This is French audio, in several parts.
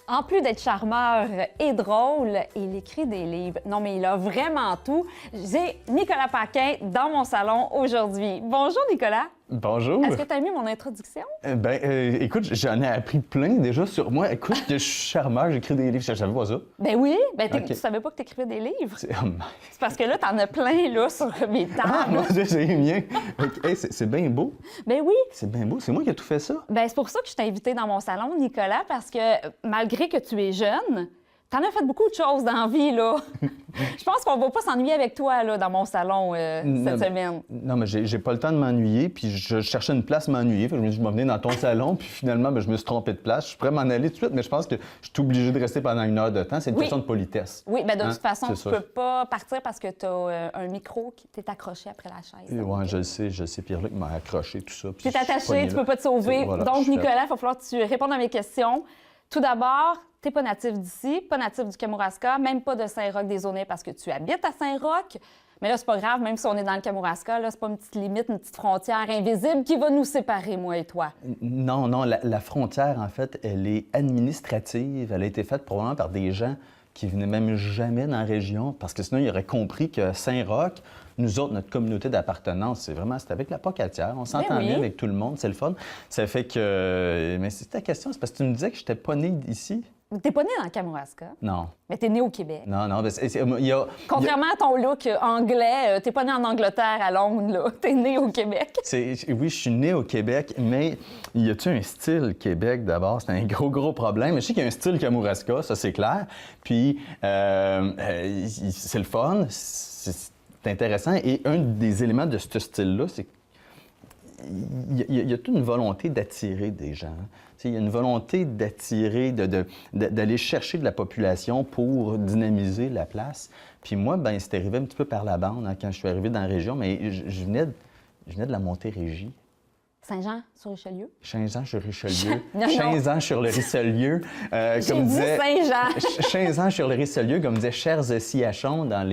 En plus d'être charmeur et drôle, il écrit des livres. Non, mais il a vraiment tout. J'ai Nicolas Paquin dans mon salon aujourd'hui. Bonjour, Nicolas. Bonjour. Est-ce que tu as aimé mon introduction? Écoute, j'en ai appris plein déjà sur moi. Écoute, je suis charmeur, j'écris des livres, je savais pas ça. Ben oui, OK. Tu savais pas que tu écrivais des livres? C'est C'est parce que là, t'en as plein là, sur mes tables. moi, j'ai les miens. Hey, c'est bien beau. Ben oui. C'est bien beau. C'est moi qui ai tout fait ça. Ben c'est pour ça que je t'ai invité dans mon salon, Nicolas, parce que malgré que tu es jeune, t'en as fait beaucoup de choses dans la vie, là. Je pense qu'on va pas s'ennuyer avec toi, là, dans mon salon cette semaine. Non, mais j'ai pas le temps de m'ennuyer, puis je cherchais une place à m'ennuyer. Fait que je me suis dit, je vais venir dans ton salon, puis finalement, je me suis trompé de place. Je suis prêt à m'en aller tout de suite, mais je pense que je suis obligé de rester pendant 1 heure de temps. C'est une question de politesse. Oui, bien de toute façon, C'est tu ça. peux pas partir parce que tu as un micro qui t'est accroché après la chaise. Oui, je le sais. Pierre-Luc m'a accroché, tout ça. Tu es attaché, tu peux pas te sauver. Voilà, je Donc, suis Nicolas, il va falloir que tu répondes à mes questions. Tout d'abord, tu n'es pas natif d'ici, pas natif du Kamouraska, même pas de Saint-Roch-des-Aulnay parce que tu habites à Saint-Roch. Mais là, c'est pas grave, même si on est dans le Kamouraska, là, c'est pas une petite limite, une petite frontière invisible qui va nous séparer, moi et toi. Non, la frontière, en fait, elle est administrative. Elle a été faite probablement par des gens qui venaient même jamais dans la région, parce que sinon, ils auraient compris que Saint-Roch, nous autres, notre communauté d'appartenance, c'était avec la Pocatière. On s'entend bien avec tout le monde, c'est le fun. Ça fait que... Mais c'est ta question, c'est parce que tu me disais que je n'étais pas né ici? T'es pas né dans le Kamouraska, Non. mais t'es né au Québec. Non, mais Contrairement à ton look anglais, t'es pas né en Angleterre à Londres, là. T'es né au Québec. Oui, je suis né au Québec, mais y a-tu un style Québec d'abord? C'est un gros problème. Je sais qu'il y a un style Kamouraska, ça c'est clair. Puis c'est le fun, c'est intéressant. Et un des éléments de ce style-là, c'est qu'il y a toute une volonté d'attirer des gens. Il y a une volonté d'attirer, d'aller chercher de la population pour dynamiser la place. Puis moi, c'est arrivé un petit peu par la bande quand je suis arrivé dans la région, mais je venais de la Montérégie. Saint-Jean-sur-Richelieu? Saint-Jean-sur-Richelieu. Non. Saint-Jean-sur-le-Richelieu. J'ai dit Saint-Jean. Saint-Jean-sur-le-Richelieu, comme disait Cher Siachon dans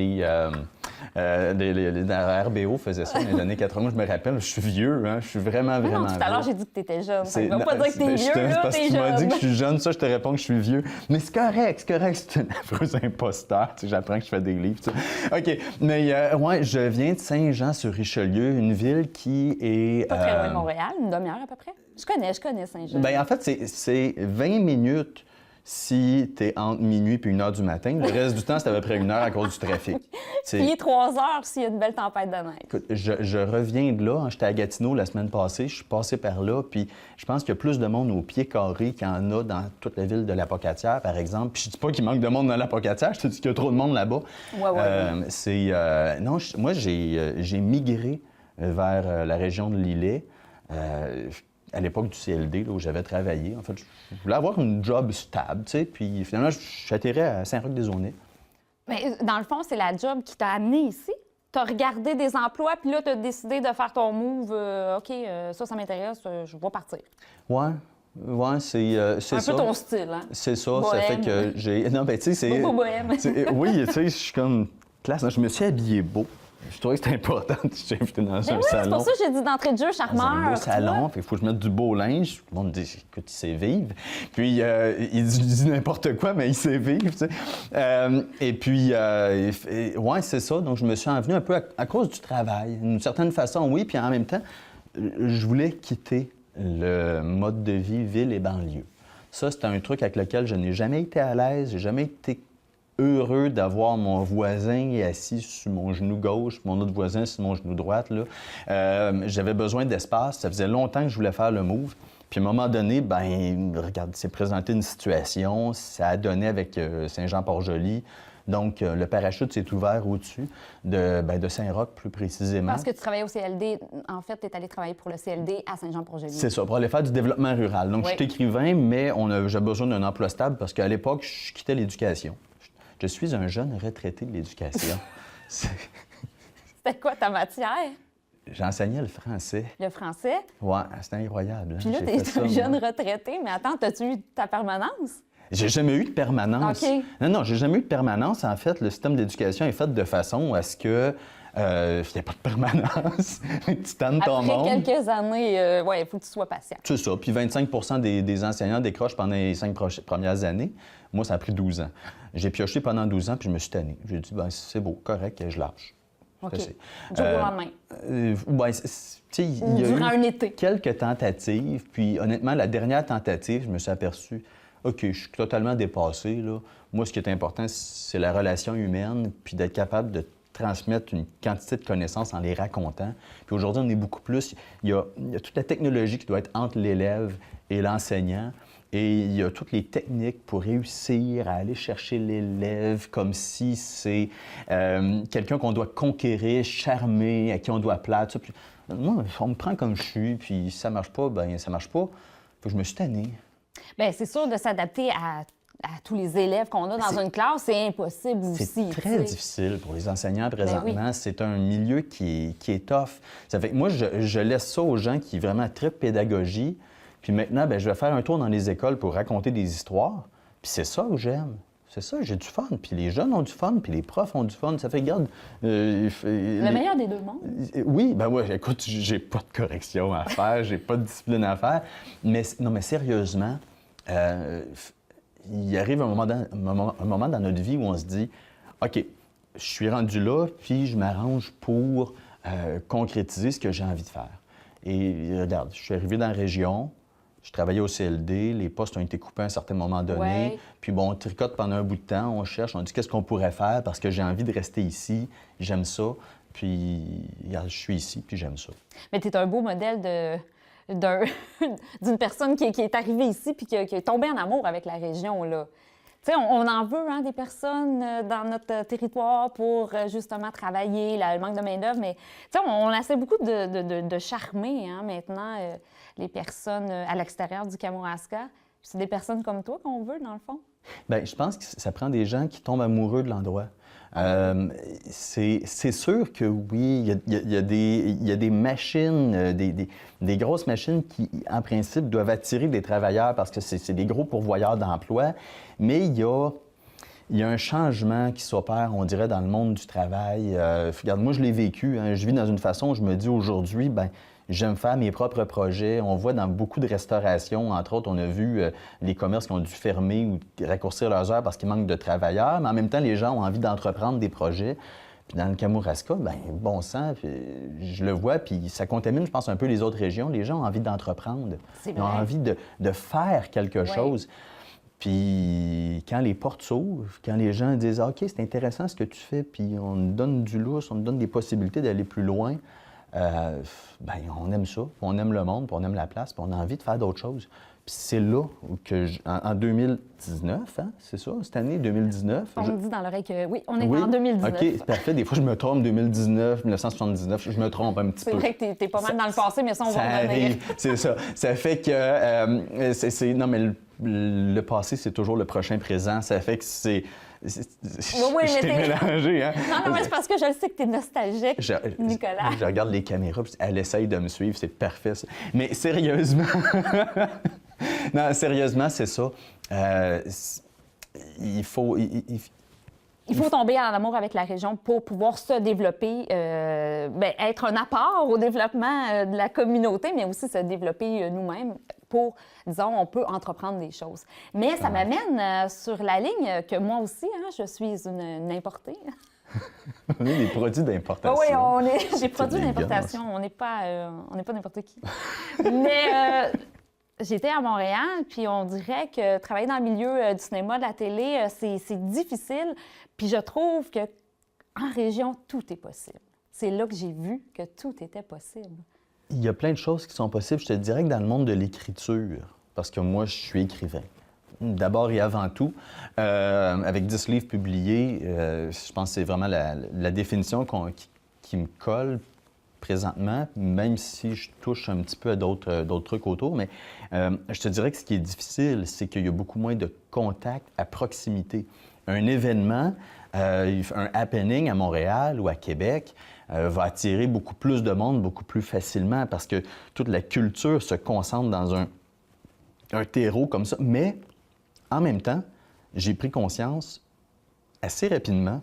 dans RBO faisait ça dans les années 80. Moi, je me rappelle, je suis vieux, hein? Je suis vraiment Non, vieux. tout à l'heure, j'ai dit que tu étais jeune. Ça ne Non, veut pas dire que tu es vieux, là, parce t'es que tu m'as dit jeune. que je suis jeune, ça, je te réponds que je suis vieux. Mais c'est correct, c'est un affreux imposteur. J'apprends que je fais des livres. OK, mais ouais, je viens de Saint-Jean-sur-Richelieu, une ville qui est... Pas très loin de Montréal, une demi-heure à peu près. Je connais Saint-Jean. En fait, c'est 20 minutes si tu es entre minuit et 1 heure du matin. Le reste du temps, c'est à peu près 1 heure à cause du trafic. Puis 3 heures s'il y a une belle tempête de neige. Écoute, je reviens de là. J'étais à Gatineau la semaine passée. Je suis passé par là. Puis je pense qu'il y a plus de monde au pied carré qu'il y en a dans toute la ville de la Pocatière, par exemple. Puis je dis pas qu'il manque de monde dans la Pocatière. Je te dis qu'il y a trop de monde là-bas. Ouais. Non, moi, j'ai migré vers la région de l'Îlet. À l'époque du CLD, là, où j'avais travaillé. En fait, je voulais avoir une job stable, tu sais, puis finalement, je suis atterri à Saint-Roch-des-Aulnay. Mais dans le fond, c'est la job qui t'a amené ici. Tu as regardé des emplois, puis là, tu as décidé de faire ton move. OK, ça m'intéresse, je vais partir. Ouais, c'est ça. Un peu ton style, hein? C'est ça, Bohème. ça fait que j'ai... Non, tu sais, c'est... Beaucoup bohème. Oui, tu sais, je suis comme... Classe, je me suis habillé beau. Je trouvais que c'était important de t'inviter dans un salon. C'est pour ça que j'ai dit d'entrée de jeu, charmeur. Dans un beau salon, il faut que je mette du beau linge. Tout le monde me dit, écoute, il sait vivre. Puis, il dit n'importe quoi, mais il sait vivre, tu sais. Et puis, ouais, c'est ça. Donc, je me suis envenu un peu à cause du travail. D'une certaine façon, oui. Puis, en même temps, je voulais quitter le mode de vie ville et banlieue. Ça, c'était un truc avec lequel je n'ai jamais été à l'aise. J'ai jamais été heureux d'avoir mon voisin assis sur mon genou gauche, mon autre voisin sur mon genou droite. J'avais besoin d'espace. Ça faisait longtemps que je voulais faire le move. Puis à un moment donné, regarde, il s'est présenté une situation. Ça a donné avec Saint-Jean-Port-Joli. Donc, le parachute s'est ouvert au-dessus de Saint-Roch, plus précisément. Parce que tu travaillais au CLD. En fait, tu es allé travailler pour le CLD à Saint-Jean-Port-Joli. C'est ça, pour aller faire du développement rural. Donc, Oui. je suis écrivain, mais j'ai besoin d'un emploi stable parce qu'à l'époque, je quittais l'éducation. Je suis un jeune retraité de l'éducation. C'était quoi ta matière? J'enseignais le français. Le français? Ouais, c'était incroyable. Puis là, J'ai t'es fait ça, un jeune moi. retraité, mais attends, t'as-tu eu ta permanence? J'ai jamais eu de permanence. OK. Non, j'ai jamais eu de permanence. En fait, le système d'éducation est fait de façon à ce que Il n'y a pas de permanence. Tu tannes ton Après monde. quelques années, il faut que tu sois patient. C'est ça. Puis 25 des enseignants décrochent pendant les 5 premières années. Moi, ça a pris 12 ans. J'ai pioché pendant 12 ans, puis je me suis tanné. J'ai dit, ben c'est beau, correct, je lâche. OK. C'est- Du jour au lendemain. Ben, tu sais, il y a Durant eu un été. quelques tentatives, puis honnêtement, la dernière tentative, je me suis aperçu, OK, je suis totalement dépassé, là. Moi, ce qui est important, c'est la relation humaine, puis d'être capable de transmettre une quantité de connaissances en les racontant. Puis aujourd'hui, on est beaucoup plus... Il y a toute la technologie qui doit être entre l'élève et l'enseignant. Et il y a toutes les techniques pour réussir à aller chercher l'élève comme si c'est quelqu'un qu'on doit conquérir, charmer, à qui on doit plaire. Tout ça. Puis, moi, on me prend comme je suis, puis si ça marche pas, ben ça marche pas. Fait que je me suis tanné. Bien, c'est sûr de s'adapter à tous les élèves qu'on a dans une classe, c'est impossible aussi. C'est très difficile pour les enseignants présentement. oui. C'est un milieu qui est tough. Ça fait que moi, je laisse ça aux gens qui vraiment trippent pédagogie. Puis maintenant, ben, je vais faire un tour dans les écoles pour raconter des histoires. Puis c'est ça que j'aime. C'est ça, j'ai du fun. Puis les jeunes ont du fun, puis les profs ont du fun. Ça fait, regarde... Le meilleur des deux mondes. Oui, ben ouais, écoute, j'ai pas de correction à faire, j'ai pas de discipline à faire. Mais non, mais sérieusement, il arrive un moment dans notre vie où on se dit, OK, je suis rendu là, puis je m'arrange pour concrétiser ce que j'ai envie de faire. Et regarde, je suis arrivé dans la région, je travaillais au CLD, les postes ont été coupés à un certain moment donné. Ouais. Puis bon, on tricote pendant un bout de temps, on cherche, on dit qu'est-ce qu'on pourrait faire parce que j'ai envie de rester ici, j'aime ça. Puis regarde, je suis ici, puis j'aime ça. Mais tu es un beau modèle d'une personne qui est arrivée ici puis qui est tombée en amour avec la région, là. Tu sais, on en veut, hein, des personnes dans notre territoire pour justement travailler, le manque de main-d'œuvre, mais tu sais, on essaie beaucoup de charmer, hein, maintenant, les personnes à l'extérieur du Kamouraska. C'est des personnes comme toi qu'on veut, dans le fond. Bien, je pense que ça prend des gens qui tombent amoureux de l'endroit. C'est sûr que oui, il y a des machines, des grosses machines qui, en principe, doivent attirer des travailleurs parce que c'est des gros pourvoyeurs d'emploi, mais il y a un changement qui s'opère, on dirait, dans le monde du travail. Regarde, moi, je l'ai vécu. Hein, je vis dans une façon où je me dis aujourd'hui, ben j'aime faire mes propres projets. On voit dans beaucoup de restaurations, entre autres, on a vu les commerces qui ont dû fermer ou raccourcir leurs heures parce qu'il manque de travailleurs, mais en même temps, les gens ont envie d'entreprendre des projets. Puis dans le Kamouraska, bien, bon sang, puis je le vois, puis ça contamine, je pense, un peu les autres régions. Les gens ont envie d'entreprendre. Ils ont envie de faire quelque chose. Puis quand les portes s'ouvrent, quand les gens disent « OK, c'est intéressant ce que tu fais », puis on nous donne du lousse, on nous donne des possibilités d'aller plus loin, bien, on aime ça, on aime le monde, puis on aime la place, puis on a envie de faire d'autres choses. Puis c'est là que, en 2019, hein, c'est ça, cette année, 2019... On me dit dans l'oreille que oui, on est en 2019. OK, parfait. Des fois, je me trompe, 2019, 1979, je me trompe un petit peu. C'est vrai que t'es pas mal dans le passé, mais ça, on va revenir. Arrive, c'est ça. Ça fait que... non, mais le passé, c'est toujours le prochain présent. Ça fait que c'est... Oui, je t'ai mélangé, hein? Non, mais c'est parce que je le sais que t'es nostalgique, Nicolas. Je regarde les caméras, puis elle essaye de me suivre, c'est parfait, ça. Mais sérieusement... non, sérieusement, c'est ça. Il faut tomber en amour avec la région pour pouvoir se développer, être un apport au développement de la communauté, mais aussi se développer nous-mêmes pour, disons, on peut entreprendre des choses. Mais ça m'amène sur la ligne que moi aussi, hein, je suis une importée. On est des produits d'importation. Oui, j'ai produits d'importation. On n'est pas n'importe qui. Mais j'étais à Montréal, puis on dirait que travailler dans le milieu du cinéma, de la télé, c'est difficile. Puis je trouve qu'en région, tout est possible. C'est là que j'ai vu que tout était possible. Il y a plein de choses qui sont possibles. Je te dirais que dans le monde de l'écriture, parce que moi, je suis écrivain. D'abord et avant tout, avec 10 livres publiés, je pense que c'est vraiment la définition qui me colle présentement, même si je touche un petit peu à d'autres trucs autour. Mais je te dirais que ce qui est difficile, c'est qu'il y a beaucoup moins de contacts à proximité. Un événement, un happening à Montréal ou à Québec va attirer beaucoup plus de monde beaucoup plus facilement parce que toute la culture se concentre dans un terreau comme ça. Mais en même temps, j'ai pris conscience assez rapidement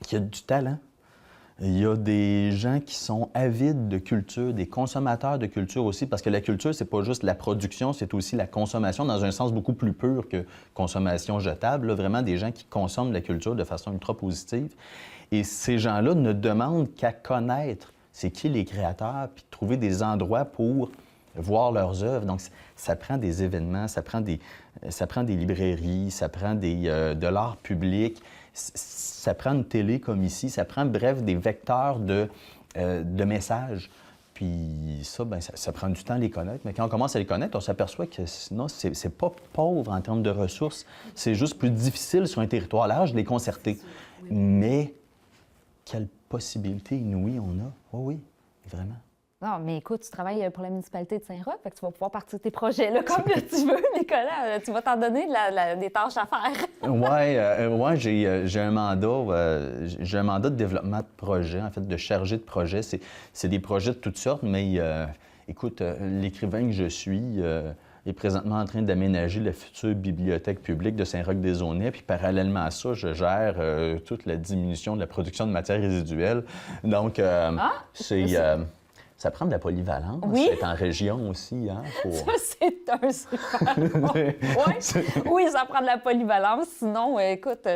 qu'il y a du talent. Il y a des gens qui sont avides de culture, des consommateurs de culture aussi, parce que la culture, c'est pas juste la production, c'est aussi la consommation dans un sens beaucoup plus pur que consommation jetable. Là, vraiment des gens qui consomment la culture de façon ultra positive. Et ces gens-là ne demandent qu'à connaître c'est qui les créateurs, puis trouver des endroits pour voir leurs œuvres. Donc, ça prend des événements, ça prend des librairies, ça prend de l'art public, ça prend une télé comme ici, ça prend, bref, des vecteurs de messages. Puis ça, bien, ça prend du temps à les connaître. Mais quand on commence à les connaître, on s'aperçoit que sinon, c'est pas pauvre en termes de ressources. C'est juste plus difficile sur un territoire large de les concerter. Mais quelle possibilité inouïe on a. Oh oui, vraiment. Non, mais écoute, tu travailles pour la municipalité de Saint-Roch, fait que tu vas pouvoir partir tes projets là comme tu veux, Nicolas. Tu vas t'en donner des tâches à faire. Oui, j'ai un mandat de développement de projet, en fait, de chargé de projet. C'est des projets de toutes sortes, mais écoute, l'écrivain que je suis est présentement en train d'aménager la future bibliothèque publique de Saint-Roch-des-Aunais, puis parallèlement à ça, je gère toute la diminution de la production de matières résiduelles. Donc, ça prend de la polyvalence, oui. C'est en région aussi. Hein, pour... Ça, c'est un super bon. Oui, ça prend de la polyvalence. Sinon, écoute,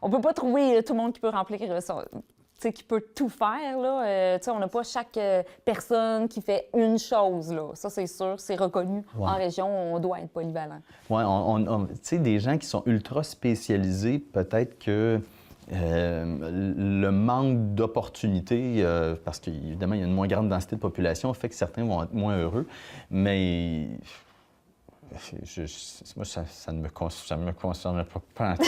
on peut pas trouver tout le monde qui peut remplir qui peut tout faire. Là. On n'a pas chaque personne qui fait une chose. Là. Ça, c'est sûr, c'est reconnu. Ouais. En région, on doit être polyvalent. Oui, tu sais, des gens qui sont ultra spécialisés, peut-être que le manque d'opportunités, parce qu'évidemment, il y a une moins grande densité de population, fait que certains vont être moins heureux, mais moi, ça ne me concerne pas en tout.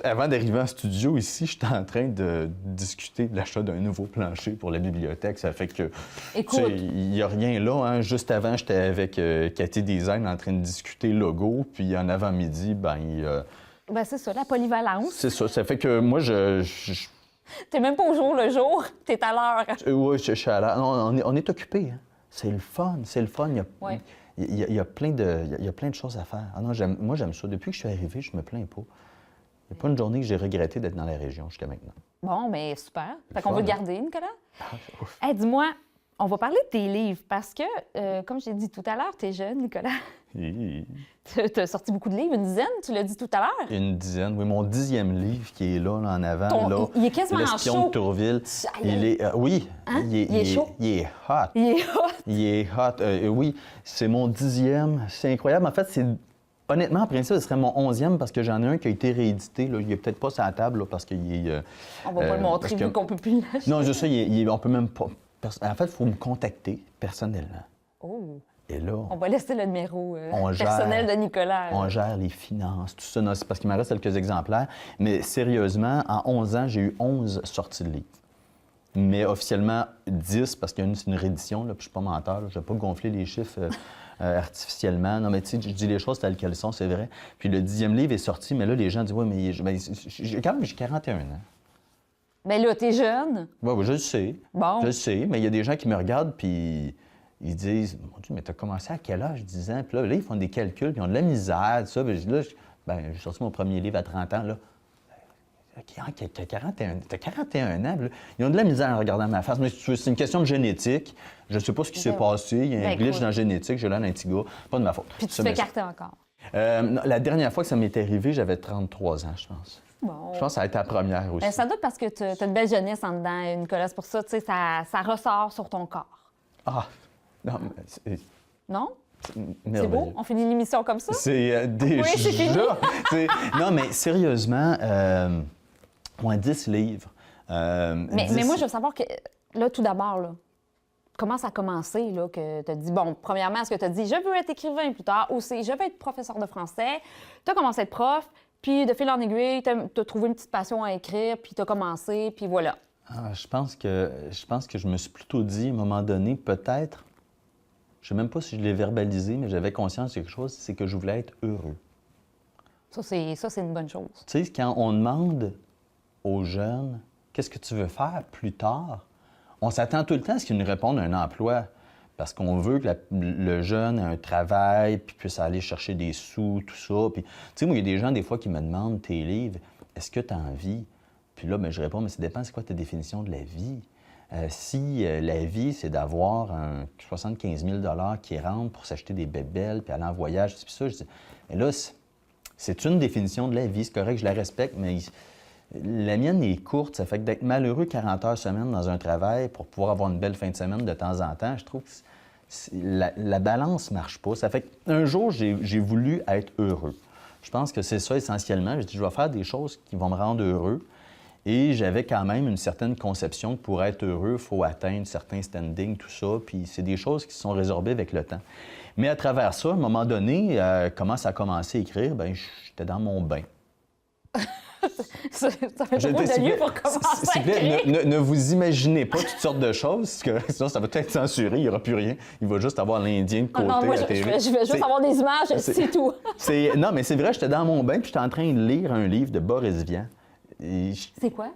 Avant d'arriver en studio ici, j'étais en train de discuter de l'achat d'un nouveau plancher pour la bibliothèque. Ça fait que, il n'y a rien là. Hein. Juste avant, j'étais avec Cathy Design en train de discuter logo, puis en avant-midi, ben c'est ça, la polyvalence. C'est ça. Ça fait que moi, T'es même pas au jour le jour, t'es à l'heure. Oui, je suis à l'heure. Non, on est occupé. Hein. C'est le fun. Il y a plein de choses à faire. Ah non, moi, j'aime ça. Depuis que je suis arrivé, je me plains pas. Il n'y a pas une journée que j'ai regretté d'être dans la région jusqu'à maintenant. Bon, mais super. Fait qu'on veut le garder, Nicolas. Hey, dis-moi, on va parler de tes livres parce que, comme j'ai dit tout à l'heure, t'es jeune, Nicolas. Tu as sorti beaucoup de livres, une dizaine, tu l'as dit tout à l'heure? Une dizaine, oui. Mon 10e livre qui est là en avant, là. Il est quasiment L'espion chaud. De Tourville. Il est... oui. Hein? Il est chaud. Il est hot. Il est hot. Il est hot. Oui, c'est mon 10e. C'est incroyable. En fait, honnêtement, en principe, ce serait mon 11e parce que j'en ai un qui a été réédité. Là. Il n'est peut-être pas sur la table là, parce qu'il est... On va pas le montrer vu qu'on peut plus l'acheter. Non, juste ça, on peut même pas... En fait, il faut me contacter personnellement. Oh! Et là, on va laisser le numéro personnel de Nicolas. On gère les finances, tout ça. Non, c'est parce qu'il m'en reste quelques exemplaires. Mais sérieusement, en 11 ans, j'ai eu 11 sorties de livres. Mais officiellement, 10, parce qu'il y a c'est une réédition, là, puis je suis pas menteur. Je ne vais pas gonfler les chiffres artificiellement. Non, mais tu sais, je dis les choses telles qu'elles sont, c'est vrai. Puis le 10e livre est sorti, mais là, les gens disent « Oui, mais quand même, j'ai 41 ans. » Bien là, t'es jeune. Oui, je le sais. Bon. Je le sais, mais il y a des gens qui me regardent, puis... Ils disent, mon Dieu, mais t'as commencé à quel âge, 10 ans? Puis là, ils font des calculs, puis ils ont de la misère, tout ça. Puis là, j'ai sorti mon premier livre à 30 ans, là. T'as 41 ans, là. Ils ont de la misère en regardant ma face. Mais c'est une question de génétique. Je ne sais pas ce qui s'est passé. Il y a un glitch dans la génétique. J'ai l'air d'un petit gars. Pas de ma faute. Puis tu te fais écarter encore? La dernière fois que ça m'est arrivé, j'avais 33 ans, je pense. Bon. Je pense que ça a été la première aussi. Ça doit parce que tu as une belle jeunesse en dedans, Nicolas. C'est pour ça, tu sais, ça ressort sur ton corps. Ah! Non, mais non? C'est beau? On finit l'émission comme ça? C'est déjà... Oui, c'est fini. Non, mais sérieusement, 10 livres. Mais moi, je veux savoir que, là, tout d'abord, là, comment ça a commencé, là, que tu as dit, bon, premièrement, est-ce que tu as dit, je veux être écrivain plus tard, ou c'est, je veux être professeur de français. Tu as commencé à être prof, puis de fil en aiguille, tu as trouvé une petite passion à écrire, puis tu as commencé, puis voilà. Ah, je pense que je me suis plutôt dit, à un moment donné, peut-être, je ne sais même pas si je l'ai verbalisé, mais j'avais conscience de quelque chose, c'est que je voulais être heureux. Ça, c'est une bonne chose. Tu sais, quand on demande aux jeunes, qu'est-ce que tu veux faire plus tard, on s'attend tout le temps à ce qu'ils nous répondent un emploi. Parce qu'on veut que le jeune ait un travail, puis puisse aller chercher des sous, tout ça. Puis, tu sais, moi, il y a des gens, des fois, qui me demandent tes livres, est-ce que tu as envie Puis là, ben, je réponds, mais ça dépend, c'est quoi ta définition de la vie? Si la vie, c'est d'avoir un 75 000 qui rentre pour s'acheter des bébelles puis aller en voyage, puis ça, je dis, mais là, c'est une définition de la vie, c'est correct, je la respecte, mais la mienne est courte. Ça fait que d'être malheureux 40 heures semaine dans un travail pour pouvoir avoir une belle fin de semaine de temps en temps, je trouve que la balance ne marche pas. Ça fait qu'un jour, j'ai voulu être heureux. Je pense que c'est ça essentiellement. Je dis, je vais faire des choses qui vont me rendre heureux. Et j'avais quand même une certaine conception que pour être heureux, il faut atteindre certains standings, tout ça. Puis c'est des choses qui se sont résorbées avec le temps. Mais à travers ça, à un moment donné, comment ça a commencé à écrire? Bien, j'étais dans mon bain. Ça fait beaucoup de lieu pour commencer à écrire. Ne vous imaginez pas toutes sortes de choses, parce que sinon ça va être censuré, il n'y aura plus rien. Il va juste avoir l'Indien de côté non, moi, à la télé. Je vais juste avoir des images, c'est tout. Non, mais c'est vrai, j'étais dans mon bain puis j'étais en train de lire un livre de Boris Vian. C'est quoi?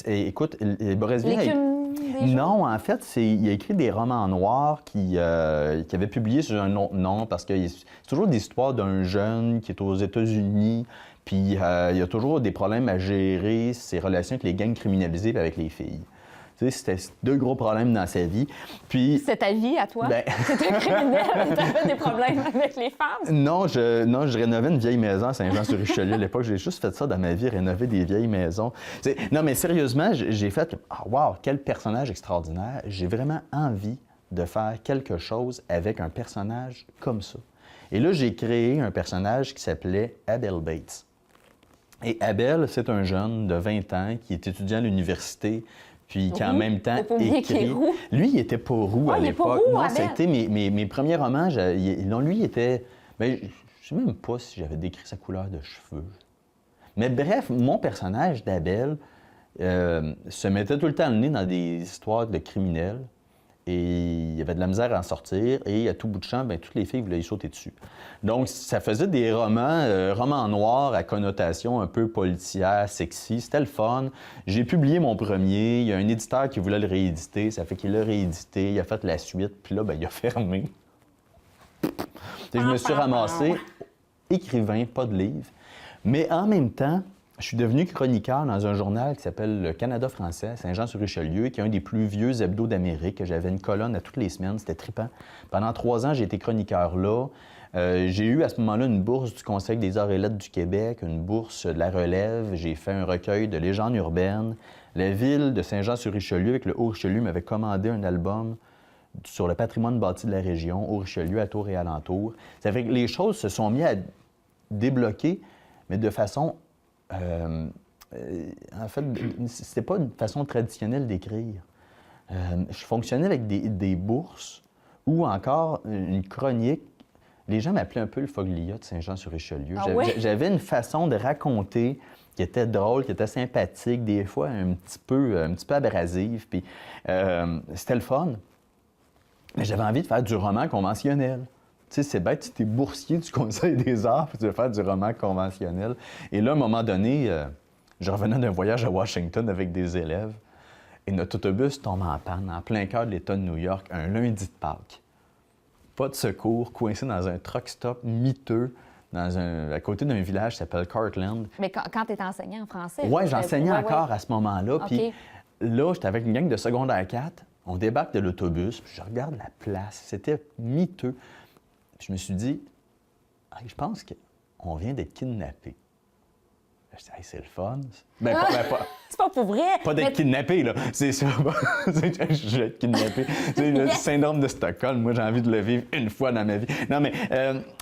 Écoute, Boris Vian... L'écume des jours? Non, en fait, il a écrit des romans noirs qu'il avait publiés sur un autre nom, parce que c'est toujours des histoires d'un jeune qui est aux États-Unis, puis il y a toujours des problèmes à gérer ses relations avec les gangs criminalisés et avec les filles. Tu sais, c'était deux gros problèmes dans sa vie. Puis... C'est ta vie à toi? Ben... T'es un criminel et t'avais des problèmes avec les femmes? Non, je rénovais une vieille maison à Saint-Jean-sur-Richelieu à l'époque. J'ai juste fait ça dans ma vie, rénover des vieilles maisons. Non, mais sérieusement, j'ai fait « Ah, wow, quel personnage extraordinaire! J'ai vraiment envie de faire quelque chose avec un personnage comme ça. » Et là, j'ai créé un personnage qui s'appelait Abel Bates. Et Abel, c'est un jeune de 20 ans qui est étudiant à l'université, puis qui en même temps écrit. Lui, il était pas roux à l'époque. Non, c'était mes premiers romans. Lui, il était... Bien, je sais même pas si j'avais décrit sa couleur de cheveux. Mais bref, mon personnage d'Abel se mettait tout le temps le nez dans des histoires de criminels. Et il y avait de la misère à en sortir. Et à tout bout de champ, bien, toutes les filles voulaient y sauter dessus. Donc, ça faisait des romans noirs à connotation un peu policière, sexy. C'était le fun. J'ai publié mon premier. Il y a un éditeur qui voulait le rééditer. Ça fait qu'il l'a réédité. Il a fait la suite. Puis là, bien, il a fermé. Et je me suis ramassé écrivain, pas de livre. Mais en même temps, je suis devenu chroniqueur dans un journal qui s'appelle Le Canada français, à Saint-Jean-sur-Richelieu, qui est un des plus vieux hebdos d'Amérique. J'avais une colonne à toutes les semaines, c'était trippant. Pendant 3 ans, j'ai été chroniqueur là. J'ai eu à ce moment-là une bourse du Conseil des arts et lettres du Québec, une bourse de la relève. J'ai fait un recueil de légendes urbaines. La ville de Saint-Jean-sur-Richelieu, avec le Haut-Richelieu, m'avait commandé un album sur le patrimoine bâti de la région, Haut-Richelieu, à Tours et alentours. Ça fait que les choses se sont mises à débloquer, mais de façon... en fait, c'était pas une façon traditionnelle d'écrire. Je fonctionnais avec des bourses ou encore une chronique. Les gens m'appelaient un peu le Foglia de Saint-Jean-sur-Richelieu. J'avais une façon de raconter qui était drôle, qui était sympathique, des fois un petit peu abrasive. Puis c'était le fun. Mais j'avais envie de faire du roman conventionnel. Tu sais, c'est bête, tu es boursier du Conseil des arts, puis tu veux faire du roman conventionnel. Et là, à un moment donné, je revenais d'un voyage à Washington avec des élèves, et notre autobus tombe en panne, en plein cœur de l'État de New York, un lundi de Pâques. Pas de secours, coincé dans un truck stop miteux, à côté d'un village qui s'appelle Cartland. Mais quand tu étais enseignant en français? Oui, j'enseignais encore à ce moment-là. Puis là, j'étais avec une gang de secondaire 4, on débarque de l'autobus, puis je regarde la place, c'était miteux. Je me suis dit, hey, je pense qu'on vient d'être kidnappés. Je dis, hey, c'est le fun. Ben, c'est pas pour vrai. Pas d'être kidnappé, là. C'est ça. Je vais être kidnappé. C'est le syndrome de Stockholm. Moi, j'ai envie de le vivre une fois dans ma vie. Non, mais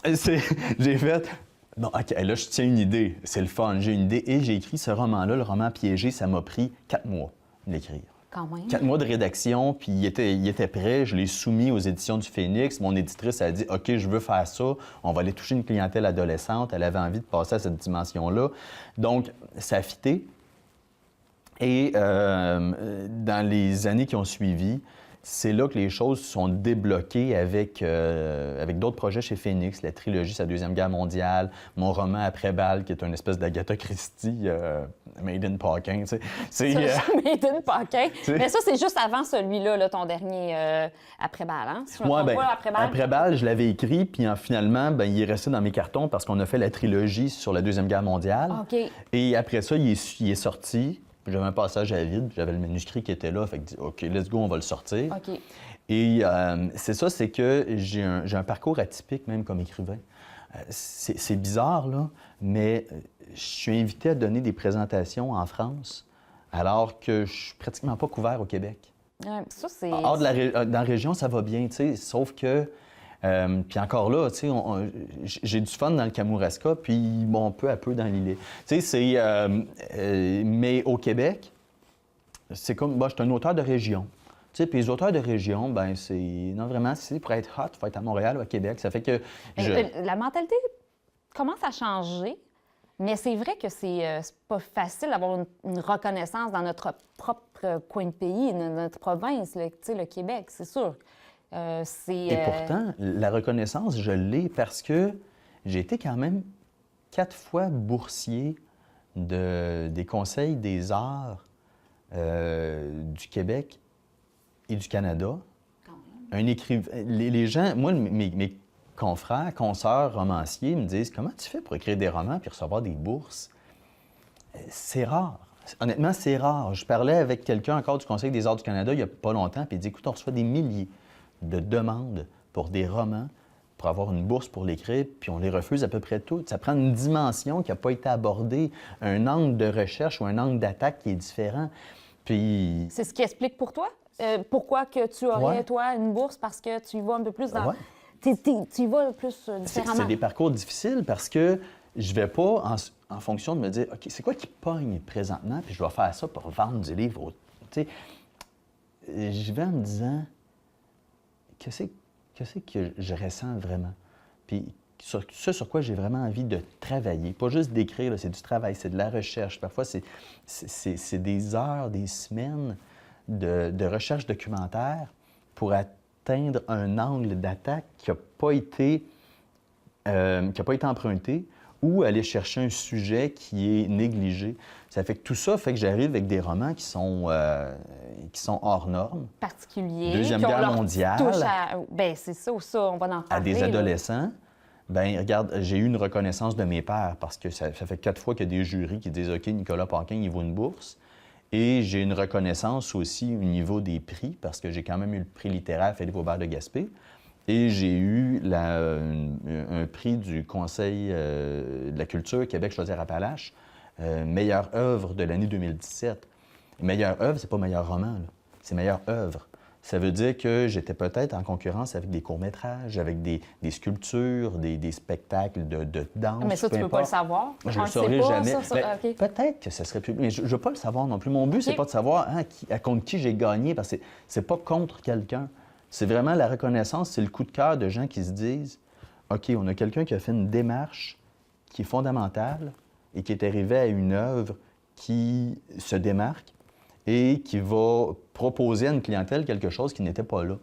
j'ai fait. Bon, OK, là, je tiens une idée. C'est le fun. J'ai une idée. Et j'ai écrit ce roman-là, le roman Piégé. Ça m'a pris 4 mois de l'écrire. Quand même. 4 mois de rédaction, puis il était prêt. Je l'ai soumis aux éditions du Phénix. Mon éditrice a dit « OK, je veux faire ça. On va aller toucher une clientèle adolescente. » Elle avait envie de passer à cette dimension-là. Donc, ça a fité. Et dans les années qui ont suivi, c'est là que les choses sont débloquées avec d'autres projets chez Phénix, la trilogie Sa deuxième guerre mondiale, mon roman Après-balle, qui est une espèce d'Agatha Christie, Made in Paquin, tu sais. Made in Paquin. Mais ça, c'est juste avant celui-là, là, ton dernier Après-balle, hein? Si Moi, Après-balle, je l'avais écrit, puis finalement, il est resté dans mes cartons parce qu'on a fait la trilogie sur la deuxième guerre mondiale. OK. Et après ça, il est sorti. J'avais un passage à vide, j'avais le manuscrit qui était là, fait que OK, let's go, on va le sortir. OK. Et c'est ça, c'est que j'ai un parcours atypique même comme écrivain. C'est bizarre, là, mais je suis invité à donner des présentations en France alors que je suis pratiquement pas couvert au Québec. Ouais, ça, c'est... Hors de dans la région, ça va bien, tu sais, sauf que... puis encore là, tu sais, j'ai du fun dans le Kamouraska, puis bon, peu à peu dans l'îlet. Tu sais, mais au Québec, c'est comme... Bon, je suis un auteur de région. Tu sais, puis les auteurs de région, ben c'est... Non, vraiment, si pour être hot, il faut être à Montréal ou à Québec. Ça fait que La mentalité commence à changer, mais c'est vrai que c'est pas facile d'avoir une reconnaissance dans notre propre coin de pays, notre province, tu sais, le Québec, c'est sûr. Et pourtant, la reconnaissance, je l'ai parce que j'ai été quand même 4 fois boursier des conseils des arts du Québec et du Canada. Un écrivain... Les gens, moi, mes confrères, consoeurs, romanciers me disent « Comment tu fais pour écrire des romans puis recevoir des bourses? » C'est rare. Honnêtement, c'est rare. Je parlais avec quelqu'un encore du Conseil des arts du Canada il n'y a pas longtemps, puis il dit « Écoute, on reçoit des milliers de demandes pour des romans, pour avoir une bourse pour l'écrire, puis on les refuse à peu près toutes. Ça prend une dimension qui n'a pas été abordée, un angle de recherche ou un angle d'attaque qui est différent. Puis... C'est ce qui explique pour toi? Pourquoi que tu aurais, Ouais. toi, une bourse? Parce que tu y vas un peu plus dans... Ouais. Tu y vas plus différemment. C'est des parcours difficiles parce que je vais pas en fonction de me dire, OK, c'est quoi qui pogne présentement, puis je vais faire ça pour vendre du livre. Tu sais, je vais en me disant, qu'est-ce que je ressens vraiment? Puis ce sur quoi j'ai vraiment envie de travailler, pas juste d'écrire, là, c'est du travail, c'est de la recherche. Parfois, c'est des heures, des semaines de recherche documentaire pour atteindre un angle d'attaque qui n'a pas été emprunté ou aller chercher un sujet qui est négligé. Ça fait que tout ça fait que j'arrive avec des romans qui sont hors normes. Particuliers. Deuxième qui ont Guerre leur mondiale. touche ben c'est ça ou ça, on va en parler. À des là. adolescents. Bien, regarde, j'ai eu une reconnaissance de mes pairs parce que ça fait 4 fois qu'il y a des jurys qui disent « OK, Nicolas Paquin, il vaut une bourse ». Et j'ai une reconnaissance aussi au niveau des prix parce que j'ai quand même eu le prix littéraire Philippe Aubert de Gaspé. Et j'ai eu un prix du Conseil de la culture Québec-Chaudière-Appalaches, meilleure œuvre de l'année 2017. Meilleure œuvre, c'est pas meilleur roman, là. C'est meilleure œuvre. Ça veut dire que j'étais peut-être en concurrence avec des courts-métrages, avec des sculptures, des spectacles de danse. Mais ça, tu peux pas le savoir. Je On le le sait saurais pas, jamais. ça, Ben, OK. peut-être que ce serait plus... Mais je ne veux pas le savoir non plus. Mon but, c'est OK. pas de savoir contre qui j'ai gagné, parce que c'est pas contre quelqu'un. C'est vraiment la reconnaissance, c'est le coup de cœur de gens qui se disent « OK, on a quelqu'un qui a fait une démarche qui est fondamentale et qui est arrivé à une œuvre qui se démarque et qui va proposer à une clientèle quelque chose qui n'était pas là. »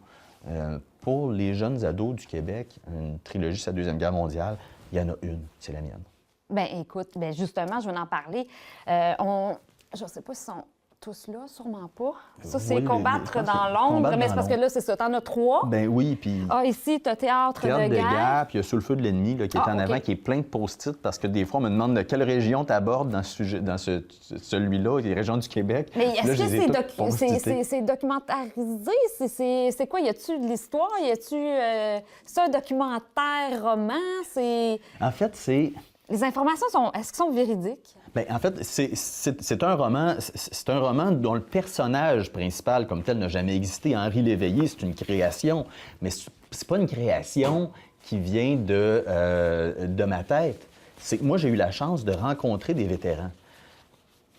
Pour les jeunes ados du Québec, une trilogie sur la Deuxième Guerre mondiale, il y en a une, c'est la mienne. Bien, écoute, ben justement, je vais en parler. Je ne sais pas si sont tous là, sûrement pas. Ça, c'est Oui, Combattre je pense dans que l'ombre, Combattre mais dans c'est parce que l'ombre. là, c'est ça, t'en as 3. Ben oui, puis... Ah, ici, t'as Théâtre Théâtre de guerre. puis il y a Sous le feu de l'ennemi là, qui est Ah, en OK. avant, qui est plein de post-it, parce que des fois, on me demande de quelle région tu abordes dans, celui-là, les régions du Québec. Mais Là, est-ce je que les ai toutes post-itées. c'est documentarisé? C'est quoi? Y a-tu de l'histoire? Y a-tu c'est un documentaire, roman? En fait, c'est... Les informations est-ce qu'elles sont véridiques? Bien, en fait, c'est un roman dont le personnage principal, comme tel, n'a jamais existé. Henri Léveillé, c'est une création, mais c'est pas une création qui vient de ma tête. C'est que moi, j'ai eu la chance de rencontrer des vétérans.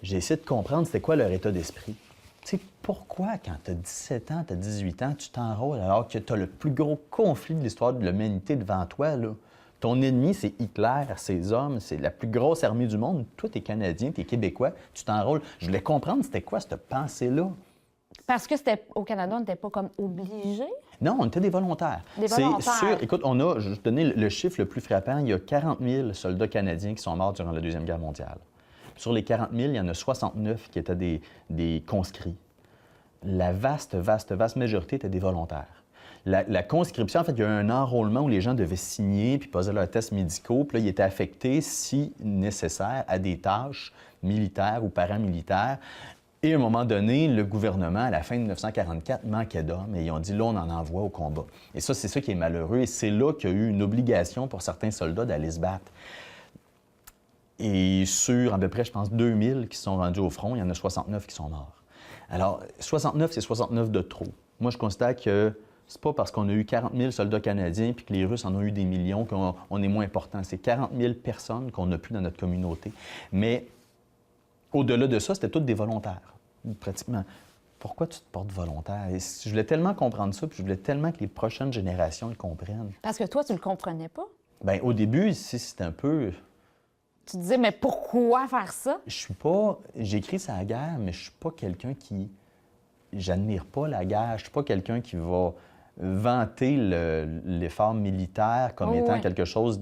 J'ai essayé de comprendre c'était quoi leur état d'esprit. Tu sais, pourquoi, quand tu as 17 ans, tu as 18 ans, tu t'enrôles alors que tu as le plus gros conflit de l'histoire de l'humanité devant toi, là? Ton ennemi, c'est Hitler, ses hommes, c'est la plus grosse armée du monde. Toi, t'es Canadien, t'es Québécois, tu t'enrôles. Je voulais comprendre c'était quoi cette pensée-là. Parce que c'était au Canada, on n'était pas comme obligé. Non, on était des volontaires. Des volontaires. C'est sûr. Écoute, je vais te donner le chiffre le plus frappant. Il y a 40 000 soldats canadiens qui sont morts durant la Deuxième Guerre mondiale. Sur les 40 000, il y en a 69 qui étaient des conscrits. La vaste majorité étaient des volontaires. La conscription, en fait, il y a eu un enrôlement où les gens devaient signer puis poser leurs tests médicaux. Puis là, ils étaient affectés, si nécessaire, à des tâches militaires ou paramilitaires Et à un moment donné, le gouvernement, à la fin de 1944, manquait d'hommes et ils ont dit, là, on en envoie au combat. Et ça, c'est ça qui est malheureux. Et c'est là qu'il y a eu une obligation pour certains soldats d'aller se battre. Et sur à peu près, je pense, 2000 qui sont rendus au front, il y en a 69 qui sont morts. Alors, 69, c'est 69 de trop. Moi, je constate que c'est pas parce qu'on a eu 40 000 soldats canadiens puis que les Russes en ont eu des millions qu'on est moins important. C'est 40 000 personnes qu'on n'a plus dans notre communauté. Mais au-delà de ça, c'était tous des volontaires, pratiquement. Pourquoi tu te portes volontaire? Et je voulais tellement comprendre ça, puis je voulais tellement que les prochaines générations le comprennent. Parce que toi, tu le comprenais pas. Bien, au début, c'était un peu... Tu te disais, mais pourquoi faire ça? Je suis pas... J'écris sur la guerre, mais je suis pas quelqu'un qui... J'admire pas la guerre. Je suis pas quelqu'un qui va vanter l'effort militaire comme étant quelque chose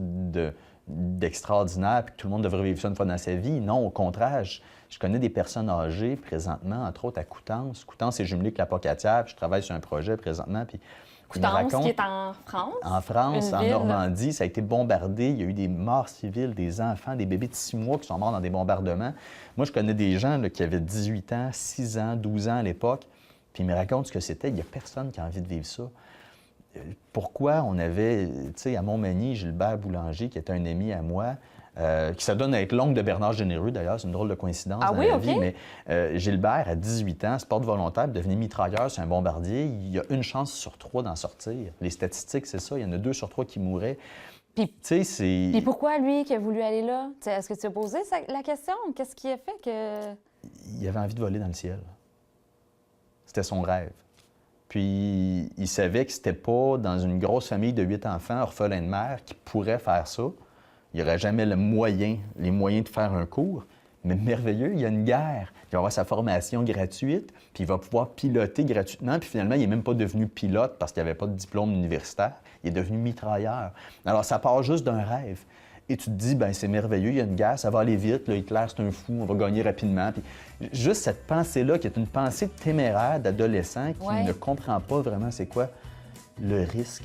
d'extraordinaire puis que tout le monde devrait vivre ça une fois dans sa vie. Non, au contraire, je connais des personnes âgées présentement, entre autres à Coutances. Coutances est jumelé avec la Pocatière, puis je travaille sur un projet présentement, puis Coutances, qui est en France? En France, en ville. Normandie, ça a été bombardé. Il y a eu des morts civiles, des enfants, des bébés de 6 mois qui sont morts dans des bombardements. Moi, je connais des gens là, qui avaient 18 ans, 6 ans, 12 ans à l'époque, puis ils me racontent ce que c'était. Il n'y a personne qui a envie de vivre ça. Pourquoi on avait, tu sais, à Montmagny, Gilbert Boulanger, qui était un ami à moi, qui se donne à être l'oncle de Bernard Généreux, d'ailleurs, c'est une drôle de coïncidence dans la vie, mais Gilbert, à 18 ans, se porte volontaire, devenait mitrailleur sur un bombardier. Il y a une chance sur 3 d'en sortir. Les statistiques, c'est ça, il y en a 2 sur 3 qui mourraient. Puis, tu sais, c'est... Puis pourquoi lui qui a voulu aller là? Est-ce que tu as posé la question? Qu'est-ce qui a fait que... Il avait envie de voler dans le ciel. C'était son rêve. Puis il savait que c'était pas dans une grosse famille de 8 enfants, orphelins de mère, qui pourrait faire ça. Il n'y aurait jamais les moyens de faire un cours. Mais merveilleux, il y a une guerre. Il va avoir sa formation gratuite, puis il va pouvoir piloter gratuitement. Puis finalement, il n'est même pas devenu pilote parce qu'il n'y avait pas de diplôme universitaire. Il est devenu mitrailleur. Alors, ça part juste d'un rêve. Et tu te dis, bien, c'est merveilleux, il y a une guerre, ça va aller vite, là, Hitler, c'est un fou, on va gagner rapidement. Puis juste cette pensée-là, qui est une pensée téméraire d'adolescent qui ne comprend pas vraiment c'est quoi le risque